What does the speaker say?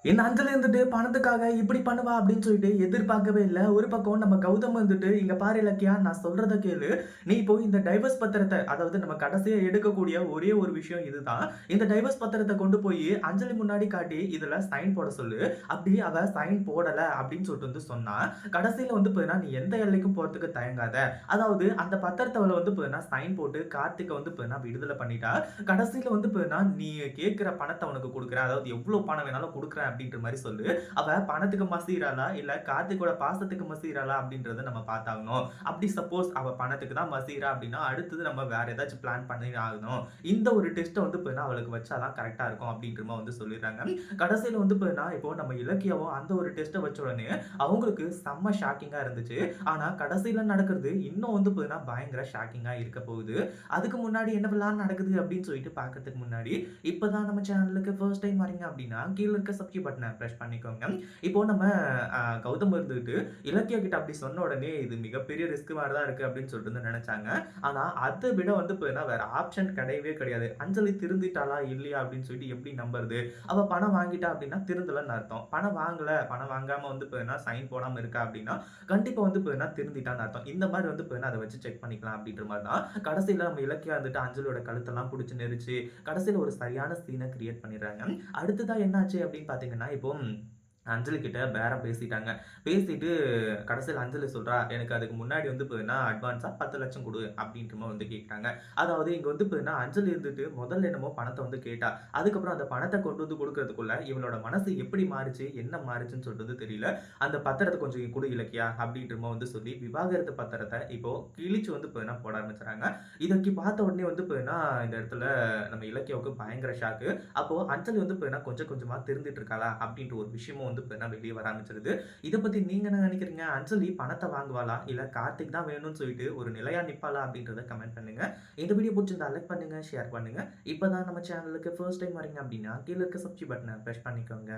இந்த அஞ்சலி இருந்துட்டு பணத்துக்காக இப்படி பண்ணுவா அப்படின்னு சொல்லிட்டு எதிர்பார்க்கவே இல்ல. ஒரு பக்கம் நம்ம கௌதம் வந்துட்டு, "இங்க பாரு இலக்கியா, நான் சொல்றத கேளு. நீ இப்போ இந்த டைவர்ஸ் பத்திரத்த அதாவது நம்ம கடைசியா எடுக்கக்கூடிய ஒரே ஒரு விஷயம் இதுதான். இந்த டைவர்ஸ் பத்திரத்த கொண்டு போயி அஞ்சலி முன்னாடி காட்டி, இதுல சைன் போட சொல்லு. அப்படி அவ சைன் போடல அப்படின்னு சொல்லிட்டு வந்து சொன்னா, கடைசியில வந்து பார்த்தீங்கன்னா, நீ எந்த எல்லைக்கும் போறதுக்கு தயங்காத. அதாவது அந்த பத்திரத்த அவள வந்து பார்த்தீங்கன்னா, சைன் போட்டு கார்த்திக்க வந்து பார்த்தீங்கன்னா விடுதலை பண்ணிட்டா. கடைசியில வந்து பார்த்தீங்கன்னா, நீ கேட்கிற பணத்த அவனுக்கு குடுக்குறேன். அதாவது எவ்வளோ பணம் வேணாலும் குடுக்குறேன் அப்படின்ற மாரி சொல்லு. அவ பணத்துக்கு மசியறாளா? இல்ல கார்த்திக்கோட பாசத்துக்கு மசியறாளா? அப்படின்றத நம்ம பார்த்தாகணும். அப்படி சப்போஸ் அவ பணத்துக்கு தான் மசியறா அப்படின்னா, அடுத்தது நம்ம வேற ஏதாச்சும் பிளான் பண்ணி ஆகணும். இந்த ஒரு டெஸ்ட்ட வந்து பார்த்தீங்கன்னா, அவளுக்கு வச்சா தான் கரெக்ட்டா இருக்கும் அப்படின்ற மாரி வந்து சொல்லிடுறாங்க. கடைசியில வந்து பார்த்தீங்கன்னா, இப்போ நம்ம இலக்கியாவும் அந்த ஒரு டெஸ்ட்ட வச்ச உடனே அவங்களுக்கு செம்ம ஷாக்கிங்கா இருந்துச்சு. ஆனா கடைசியில நடக்கிறது இன்னும் வந்து பார்த்தீங்கன்னா, பயங்கர ஷாக்கிங்கா இருக்க போகுது. அதுக்கு முன்னாடி என்னவெல்லாம் நடக்குது அப்படின்னு சொல்லிட்டு பார்க்கறதுக்கு முன்னாடி, இப்பதான் நம்ம சேனலுக்கு ஃபர்ஸ்ட் டைம் வரீங்க அப்படின்னா, கீழ இருக்க சப்ஸ்கிரைப் பட்டன பிரஸ் பண்ணிக்கோங்க. இப்போ நம்ம கௌதம் இருந்துட்டு இலக்கியா கிட்ட அப்படி சொன்ன உடனே, இது மிகப்பெரிய ரிஸ்க் மாரி தான் இருக்கு அப்படின்னு சொல்லிட்டு வந்து நெனச்சாங்க. ஆனா அத விட வந்து பார்த்தீங்கன்னா, வேற ஆப்ஷன் கிடையவே கிடையாது. அஞ்சலி திருந்திட்டாளா? இல்லையா? அப்படின்னு சொல்லிட்டு எப்படி நம்புறது? அவ பணம் வாங்கிட்டா அப்படின்னா திருந்தலன்னு அர்த்தம். பணம் வாங்கல, பணம் வாங்காம வந்து பார்த்தீங்கன்னா, சைன் போடாம இருக்கா அப்படின்னா, கண்டிப்பா வந்து பார்த்தீங்கன்னா திருந்திட்டான்னு அர்த்தம். இந்த மாரி வந்து பார்த்தீங்கன்னா, அத வச்சு செக் பண்ணிக்கலாம் அப்படின்ற மாரி தான். கடைசியில நம்ம இலக்கியா வந்துட்டு அஞ்சலியோட கழுத்தெல்லாம் புடிச்சு நெரிச்சு, கடைசியில ஒரு சரியான சீன கிரியேட் பண்ணிடுறாங்க. அடுத்ததா என்னாச்சு அப்படின்னு பார்த்தீங்கன்னா, இப்போ அஞ்சலி கிட்ட பேரம் பேசிட்டாங்க. பேசிட்டு கடைசியில அஞ்சலி சொல்றா, "எனக்கு அதுக்கு முன்னாடி வந்து பார்த்தீங்கன்னா, அட்வான்ஸா 10,00,000 குடு" அப்படின்ற மாரி வந்து கேட்குறாங்க. அதாவது இங்க வந்து பார்த்தீங்கன்னா, அஞ்சலி இருந்துட்டு முதல்ல என்னமோ பணத்த வந்து கேட்டா. அதுக்கப்புறம் அந்த பணத்த கொண்டு வந்து குடுக்குறதுக்குள்ள, இவளோட மனசு எப்படி மாறுச்சு, என்ன மாறுச்சுன்னு சொல்றது தெரியல. "அந்த பத்திரத்த கொஞ்சம் குடு இலக்கியா" அப்படின்ற மாரி வந்து சொல்லி, விவாகரத்து பத்திரத்த இப்போ கிழிச்சு வந்து பார்த்தீங்கன்னா போட ஆரம்பிச்சுறாங்க. இதற்கு பார்த்த உடனே வந்து பார்த்தீங்கன்னா, இந்த இடத்துல நம்ம இலக்கியாவுக்கு பயங்கர ஷாக்கு. அப்போ அஞ்சலி வந்து பார்த்தீங்கன்னா, கொஞ்சம் கொஞ்சமா திருந்திட்டு இருக்காளா? அப்படின்ற ஒரு விஷயமும் வந்து பார்த்தீங்கன்னா வெளிய வர ஆரம்பிச்சிருது. இத பத்தி நீங்க என்ன நினைக்கிறீங்க? அஞ்சலி பணத்த வாங்குவாளா? இல்ல கார்த்திக் தான் வேணும்னு சொல்லிட்டு ஒரு நிலையா நிப்பாளா? அப்படின்றத கமெண்ட் பண்ணுங்க. இந்த வீடியோ புடிச்சிருந்தா லைக் பண்ணுங்க, ஷேர் பண்ணுங்க. இப்பதான் நம்ம சேனலுக்கு ஃபர்ஸ்ட் டைம் வரீங்க அப்படின்னா, கீழ இருக்க சப்ஸ்கிரைப் பட்டன பிரஸ் பண்ணிக்கோங்க.